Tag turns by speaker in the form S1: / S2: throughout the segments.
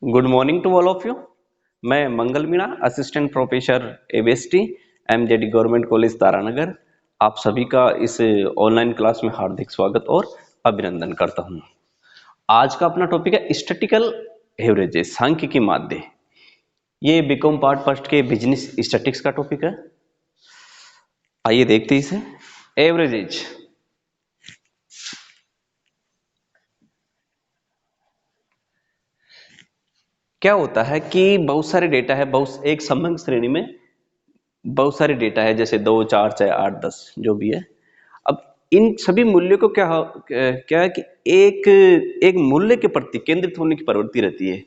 S1: Good morning to all of you. मैं Mangal Meena, assistant professor ABST, MJD government college Taranagar, आप सभी का इस ऑनलाइन क्लास में हार्दिक स्वागत और अभिनंदन करता हूं। आज का अपना टॉपिक है स्टैटिकल एवरेजेस, सांख्यिकी माध्य। ये बीकॉम पार्ट फर्स्ट के बिजनेस स्टैटिक्स का टॉपिक है। आइए देखते हैं इसे। एवरेजेज क्या होता है कि बहुत सारे डेटा है, बहुत एक समंग श्रेणी में बहुत सारे डेटा है, जैसे 2, 4, 6, 8, 10 जो भी है। अब इन सभी मूल्यों को क्या है कि एक एक मूल्य के प्रति केंद्रित होने की प्रवृत्ति रहती है।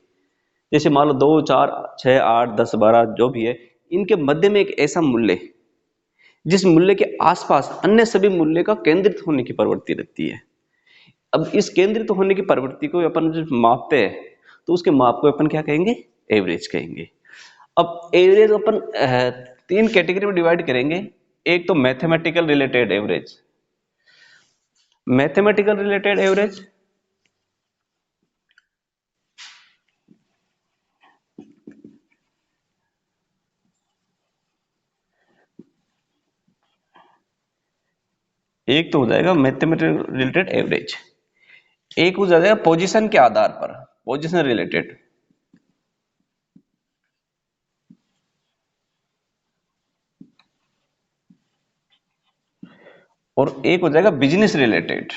S1: जैसे मान लो 2, 4, 6, 8, 10, 12 जो भी है, इनके मध्य में एक ऐसा मूल्य जिस मूल्य के आसपास अन्य सभी मूल्य का केंद्रित होने की प्रवृत्ति रहती है। अब इस केंद्रित होने की प्रवृत्ति को अपन जो मापते हैं, तो उसके माप को अपन क्या कहेंगे? एवरेज कहेंगे। अब एवरेज अपन तीन कैटेगरी में डिवाइड करेंगे। एक तो mathematical related average, mathematical related average एक तो हो जाएगा मैथमेटिकल रिलेटेड एवरेज। एक हो जाएगा पोजीशन के आधार पर, पोजीशन रिलेटेड। और एक हो जाएगा बिजनेस रिलेटेड।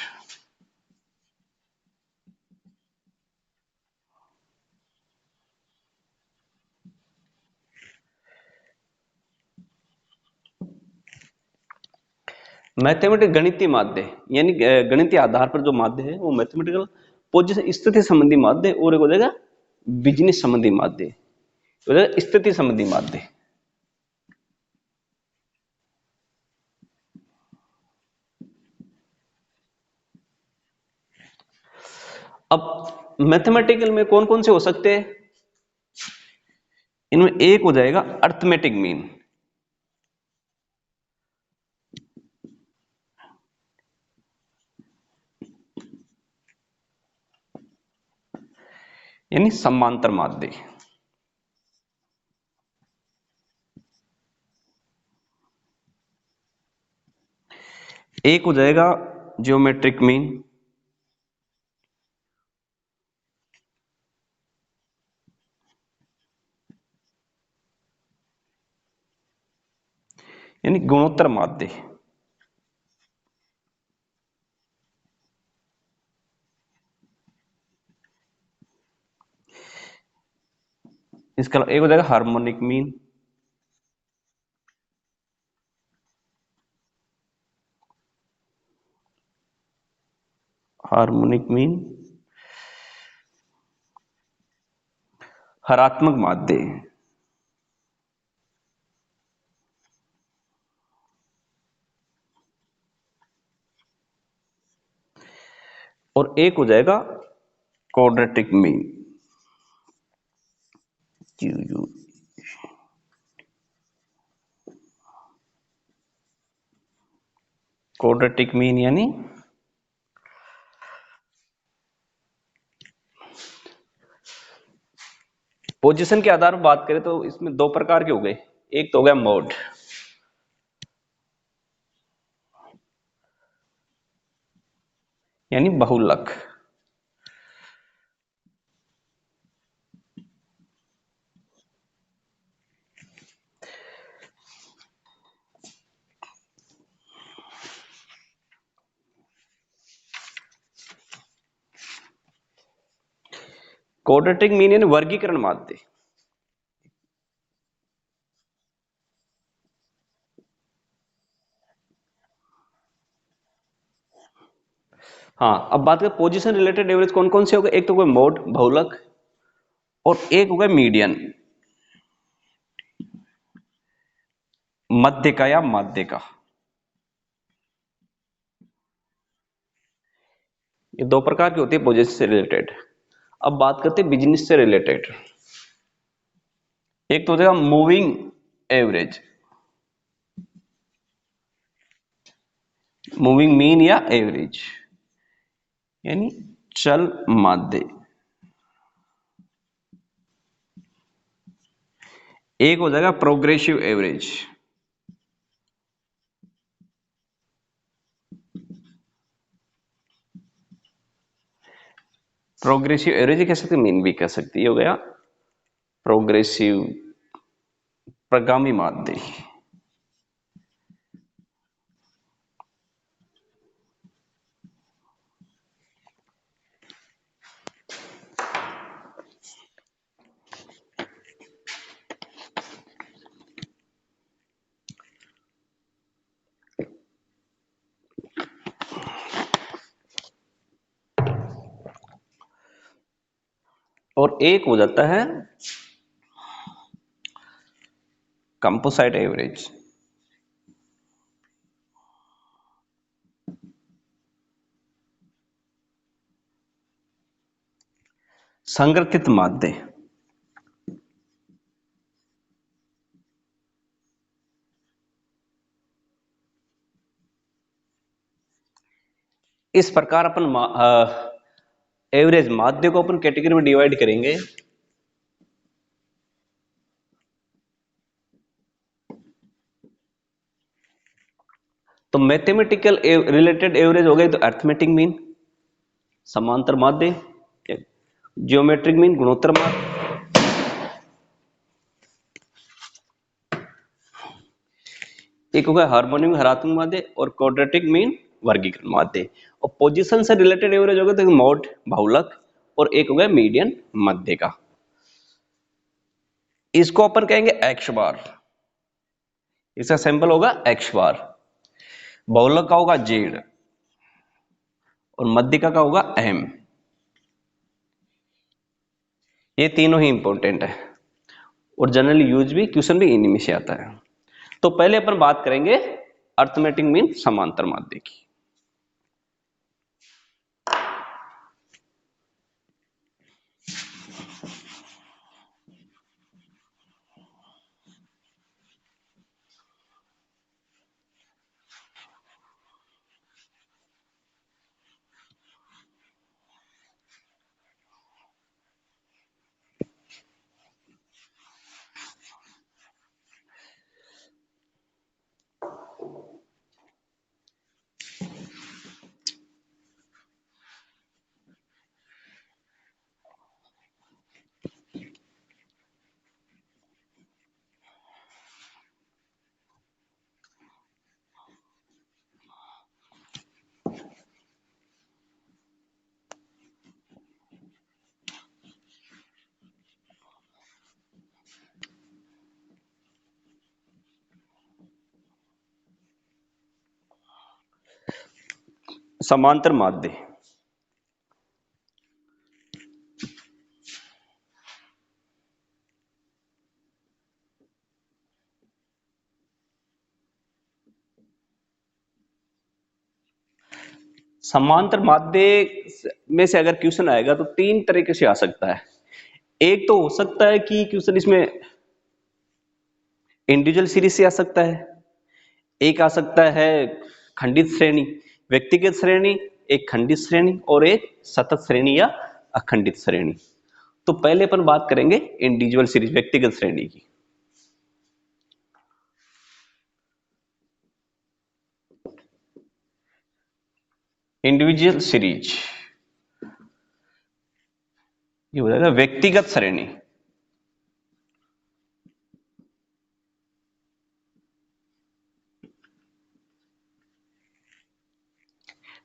S1: मैथमेटिकल गणितीय माध्य, यानी गणितीय आधार पर जो माध्य है वो मैथमेटिकल पोजीशन स्थिति संबंधी माध्य, और एक हो जाएगा बिजनेस संबंधी माध्य, हो जाएगा स्थिति संबंधी माध्य। अब मैथमेटिकल में कौन कौन से हो सकते हैं? इनमें एक हो जाएगा अर्थमेटिक मीन, यानी समांतर माध्य। एक हो जाएगा ज्योमेट्रिक मीन, यानी गुणोत्तर माध्य। इसका एक हो जाएगा हार्मोनिक मीन, हार्मोनिक मीन, हरात्मक माध्य। और एक हो जाएगा क्वाड्रेटिक मीन, क्वाड्रेटिक मीन यानी पोजीशन के आधार पर बात करें तो इसमें दो प्रकार के हो गए। एक तो हो गया मोड, यानी बहुलक। क्वाड्रेटिक मीन यानी वर्गीकरण माध्य। हाँ, अब बात करें पोजीशन रिलेटेड एवरेज कौन कौन से हो गए। एक तो हो गए मोड, बहुलक, और एक हो गया मीडियन, मध्य का या माध्य का। ये दो प्रकार की होती है पोजीशन से रिलेटेड। अब बात करते हैं बिजनेस से रिलेटेड। एक तो हो जाएगा मूविंग एवरेज, मूविंग मीन या एवरेज, यानी चल माध्य। एक हो जाएगा प्रोग्रेसिव एवरेज। प्रोग्रेसिव एवरेज कह सकते, मीन भी कह सकते, ये हो गया प्रोग्रेसिव प्रगामी माध्य। और एक हो जाता है कंपोसाइट एवरेज। संगठित माध्य। इस प्रकार अपन एवरेज माध्य को अपन कैटेगरी में डिवाइड करेंगे। तो मैथमेटिकल रिलेटेड एवरेज हो गई तो अर्थमेटिक मीन, समांतर माध्य, जियोमेट्रिक मीन, गुणोत्तर माध्य, एक होगा हार्मोनिक हरात्मक माध्य, और क्वाड्रेटिक मीन वर्गीकरण माध्य। और पोजीशन से रिलेटेड एवरेज होगा तो मोड बहुलक, और एक होगा मीडियन मध्य का। इसको अपन कहेंगे एक्स बार, इसका सैंपल होगा एक्स बार। बहुलक का होगा जेड, और मध्यिका का होगा एम। ये तीनों ही इंपॉर्टेंट है और जनरली यूज भी, क्वेश्चन भी इन्हीं में से आता है। तो पहले अपन बात करेंगे अर्थमेटिक मीन समांतर माध्य की। समांतर माध्य, समांतर माध्य में से अगर क्वेश्चन आएगा तो तीन तरीके से आ सकता है। एक तो हो सकता है कि क्वेश्चन इसमें इंडिविजुअल सीरीज से आ सकता है, एक आ सकता है खंडित श्रेणी, व्यक्तिगत श्रेणी, एक खंडित श्रेणी, और एक सतत श्रेणी या अखंडित श्रेणी। तो पहले अपन बात करेंगे इंडिविजुअल सीरीज, व्यक्तिगत श्रेणी की। इंडिविजुअल सीरीज ये हो जाएगा व्यक्तिगत श्रेणी।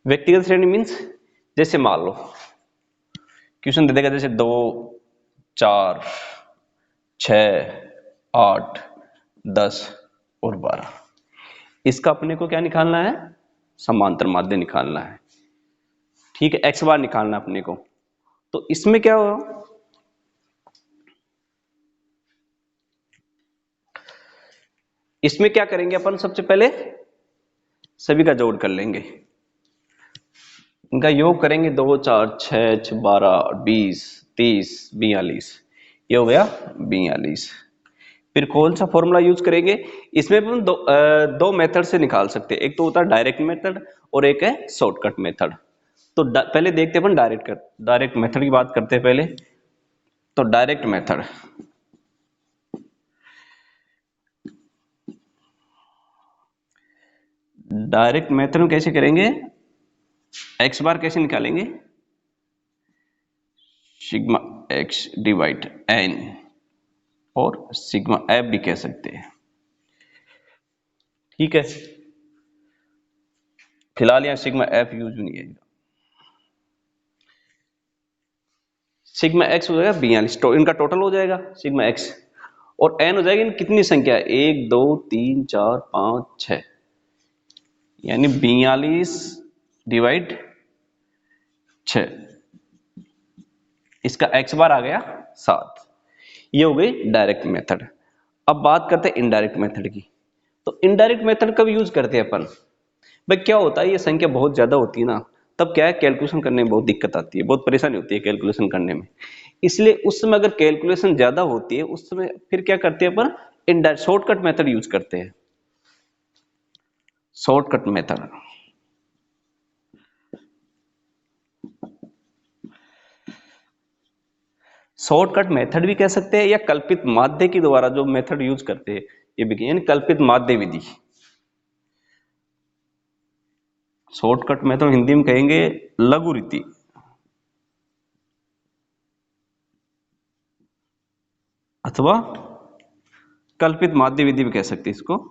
S1: व्यक्तिगत श्रेणी मीन्स जैसे मान लो क्वेश्चन दे देगा जैसे 2, 4, 6, 8, 10 और 12। इसका अपने को क्या निकालना है? समांतर माध्य निकालना है। ठीक है, एक्स बार निकालना है अपने को। तो इसमें क्या होगा, इसमें क्या करेंगे अपन, सबसे पहले सभी का जोड़ कर लेंगे, इनका योग करेंगे। 2, 4, 6, 12, 20, 30, 42, ये हो गया 42। फिर कौन सा फॉर्मूला यूज करेंगे? इसमें हम दो मेथड से निकाल सकते हैं। एक तो होता है डायरेक्ट मेथड और एक है शॉर्टकट मेथड। तो पहले देखते हैं अपन डायरेक्ट मेथड की बात करते हैं पहले। तो डायरेक्ट मेथड, डायरेक्ट मेथड में कैसे करेंगे, एक्स बार कैसे निकालेंगे, सिग्मा एक्स डिवाइड एन, और सिग्मा एफ भी कह सकते हैं। ठीक है, फिलहाल यहां सिग्मा एफ यूज नहीं है। सिग्मा एक्स हो जाएगा 42, तो इनका टोटल हो जाएगा सिग्मा एक्स, और एन हो जाएगी इन कितनी संख्या, 1 2 3 4 5 6, यानी 42 डिवाइड 6, इसका एक्स बार आ गया 7। ये हो गई डायरेक्ट मेथड। अब बात करते हैं इनडायरेक्ट मेथड की। तो इनडायरेक्ट मेथड कब यूज करते हैं अपन, भाई क्या होता है, ये संख्या बहुत ज्यादा होती है ना, तब क्या है, कैलकुलेशन करने में बहुत दिक्कत आती है, बहुत परेशानी होती है कैलकुलेशन करने में। इसलिए उस समय अगर कैलकुलेशन ज्यादा होती है, उस समय फिर क्या करते हैं अपन, इनडायरेक्ट शॉर्टकट मेथड यूज करते हैं। शॉर्टकट मेथड, शॉर्टकट मेथड भी कह सकते हैं, या कल्पित माध्य के द्वारा जो मेथड यूज करते हैं ये भी, यानी कल्पित माध्य विधि। शॉर्टकट मेथड हिंदी में कहेंगे लघु रीति, अथवा कल्पित माध्य विधि भी कह सकते हैं इसको।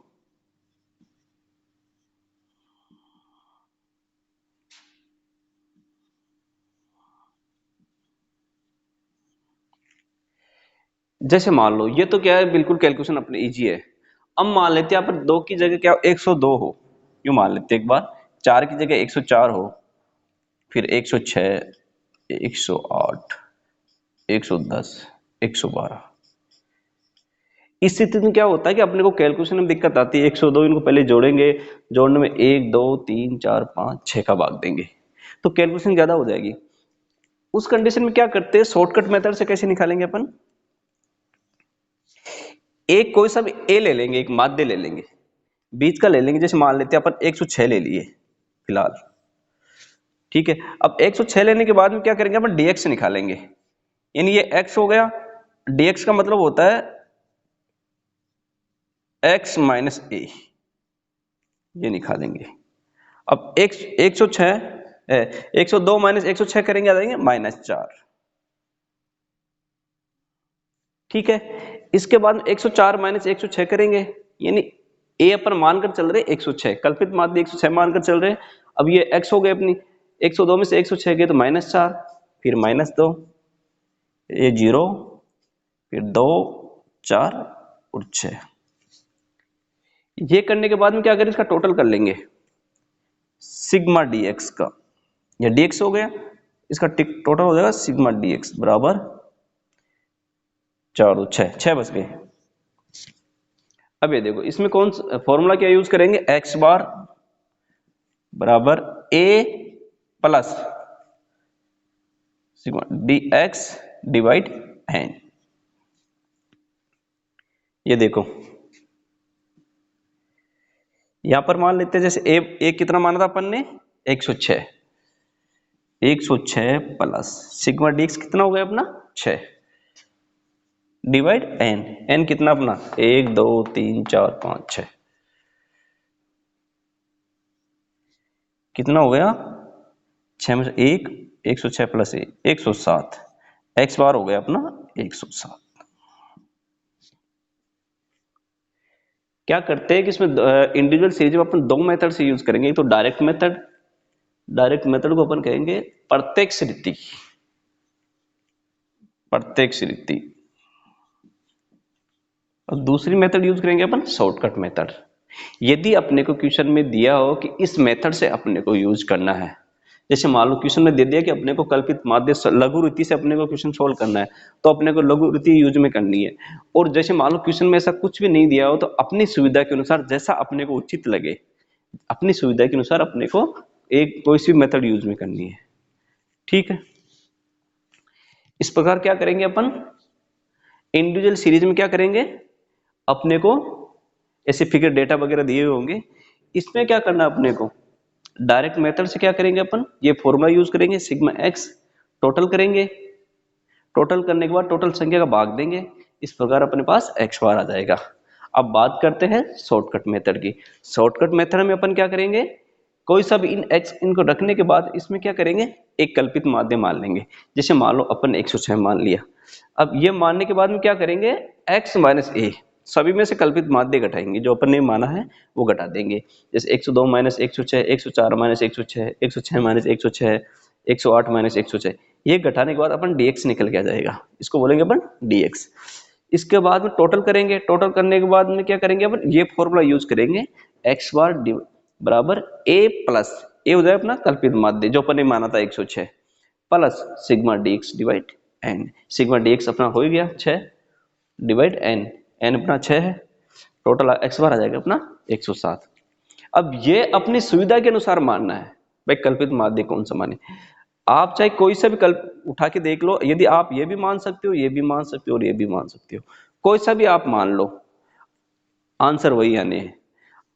S1: जैसे मान लो, ये तो क्या है, बिल्कुल कैलकुलेशन अपने इजी है। अब मान लेते हैं यहाँ पर 2 की जगह क्या 102 हो, यूं मान लेते हैं एक बार, 4 की जगह 104 हो, फिर 106, 108, 110, 112। इस स्थिति में क्या होता है कि अपने को कैलकुलेशन में दिक्कत आती है, 102 इनको पहले जोड़ेंगे, जोड़ने में 1 2 3 4 5 6 का भाग देंगे, तो कैलकुलेशन ज्यादा हो जाएगी। उस कंडीशन में क्या करते हैं, शॉर्टकट मेथड से कैसे निकालेंगे अपन, एक कोई सा भी ए ले लेंगे, एक माध्य ले लेंगे, बीच का ले लेंगे, जैसे मान लेते हैं अपन 106 ले लिए फिलहाल। ठीक है, अब 106 लेने के बाद में क्या करेंगे अपन, dx निकालेंगे, यानी ये x हो गया, dx का मतलब होता है x माइनस ए, ये निकालेंगे। अब x 106 102 माइनस 106 करेंगे, आ जाएंगे -4। ठीक है, इसके बाद 104 माइनस 106 करेंगे, यानी ए अपन मानकर चल रहे 106, कल्पित माध्य 106 मानकर चल रहे। अब ये x हो गए अपनी, 102 में से 106 गए तो -4, फिर -2, ये 0, फिर 2 4 और 6। ये करने के बाद में क्या करें, इसका टोटल कर लेंगे सिग्मा dx का, ये dx हो गया, इसका टोटल हो जाएगा सिग्मा dx बराबर 4 और 6 बच गए। अब ये देखो, इसमें कौन फॉर्मूला क्या यूज करेंगे, x बार बराबर a plus sigma dx divide n। ये देखो यहां पर मान लेते हैं, जैसे a कितना माना था अपन ने, 106, 106 प्लस सिग्मा dx कितना हो गया अपना 6 डिवाइड n कितना अपना 1 2 3 4 5 6, कितना हो गया 6 में से 1, 106 प्लस 107, x बार हो गया अपना 107। क्या करते हैं कि इसमें इंडिविजुअल सीरीज में अपन 2 मेथड से यूज करेंगे, तो डायरेक्ट मेथड, डायरेक्ट मेथड को अपन कहेंगे प्रत्यक्ष रीति, प्रत्यक्ष रीति, और दूसरी मेथड यूज करेंगे अपन शॉर्टकट मेथड। यदि अपने को क्वेश्चन में दिया हो कि इस मेथड से अपने को यूज करना है, जैसे मान लो क्वेश्चन में दे दिया कि अपने को कल्पित माध्य लघु रीति से अपने को क्वेश्चन सोल्व करना है, तो अपने को लघु रीति यूज में करनी है। और जैसे मान लो क्वेश्चन में ऐसा कुछ भी नहीं दिया हो, तो अपनी सुविधा के अनुसार जैसा अपने को उचित लगे, अपनी सुविधा के अनुसार अपने को एक कोई सी मेथड यूज में करनी है। ठीक है, इस प्रकार क्या करेंगे अपन, इंडिविजुअल सीरीज में क्या करेंगे, अपने को ऐसे फिगर डेटा वगैरह दिए हुए होंगे, इसमें क्या करना अपने को, डायरेक्ट मेथड से क्या करेंगे अपन, ये फॉर्मूला यूज करेंगे सिग्मा एक्स, टोटल करेंगे, टोटल करने के बाद टोटल संख्या का भाग देंगे, इस प्रकार अपने पास एक्स बार आ जाएगा। अब बात करते हैं शॉर्टकट मेथड की। शॉर्टकट मेथड में अपन क्या करेंगे, कोई सा भी इन x इनको रखने के बाद इसमें क्या करेंगे, एक कल्पित माध्य मान लेंगे। जैसे मान लो अपन 106 मान लिया। अब ये मानने के बाद में क्या करेंगे, x माइनस ए, सभी में से कल्पित माध्य घटाएंगे, जो अपन ने माना है वो घटा देंगे। जैसे 102 माइनस 106, 104 माइनस 106, 106 माइनस 106, 108 माइनस 106, ये घटाने के बाद अपन dx निकल के आ जाएगा, इसको बोलेंगे अपन dx। इसके बाद में टोटल करेंगे, टोटल करने के बाद में क्या करेंगे अपन, ये फॉर्मूला यूज करेंगे, x बार बराबर a प्लस ए हो जाए अपना कल्पित माध्य जो अपन ने माना था 106, plus sigma dx divide n। Sigma dx अपना हो ही गया 6 डिवाइड n, n अपना 6 है, टोटल x बार आ जाएगा अपना 107। अब ये अपनी सुविधा के अनुसार मानना है भाई कल्पित माध्य कौन सा माने। आप चाहे कोई सा भी कल्प उठा के देख लो, यदि आप ये भी मान सकते हो, ये भी मान सकते हो और ये भी मान सकते हो, कोई सा भी आप मान लो, आंसर वही आने हैं।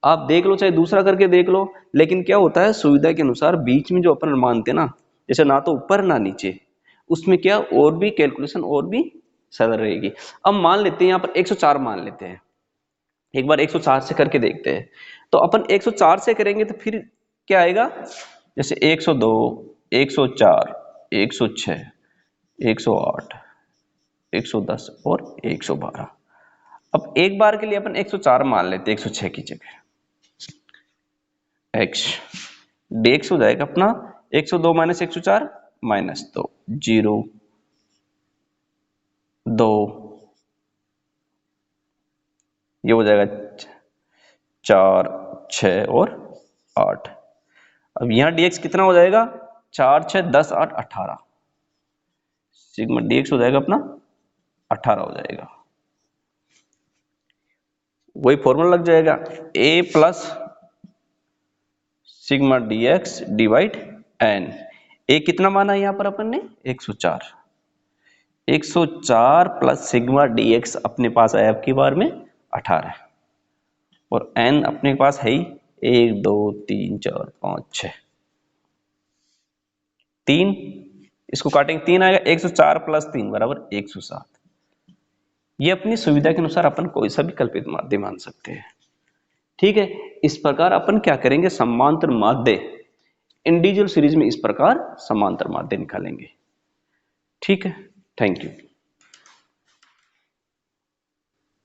S1: आप देख लो चाहे दूसरा करके देख लो, लेकिन क्या होता है सुविधा के अनुसार बीच में जो अपन मानते ना, जैसे ना तो ऊपर ना नीचे, उसमें क्या और भी कैलकुलेशन और भी सरल रहेगी। अब मान लेते हैं यहाँ पर 104 मान लेते हैं, एक बार 104 से करके देखते हैं। तो अपन 104 से करेंगे तो फिर क्या आएगा, जैसे 102, 104, 106, 108, 110 और 112। अब एक बार के लिए अपन 104 मान लेते हैं 106 की जगह, x dx हो जाएगा अपना 102 माइनस 104 माइनस 2, 0, 2, ये हो जाएगा 4, 6 और 8। अब यहां dx कितना हो जाएगा, 4, 6, 10, 8, 18, सिग्मा dx हो जाएगा अपना 18 हो जाएगा। वही फॉर्मूला लग जाएगा, a plus sigma dx divide n। a कितना माना है यहां पर अपन ने, 104, 104 प्लस सिग्मा dx अपने पास आया अब की बार में 18, और n अपने पास है ही 1, 2, 3, 4, 5, 6, 3, इसको काटेंगे 3 आएगा, 104 प्लस 3 बराबर 107। ये अपनी सुविधा के अनुसार अपन कोई सा भी कल्पित माध्य मान सकते हैं। ठीक है, इस प्रकार अपन क्या करेंगे, समांतर माध्य इंडिविजुअल सीरीज में इस प्रकार समांतर माध्य निकालेंगे। ठीक है, थैंक यू।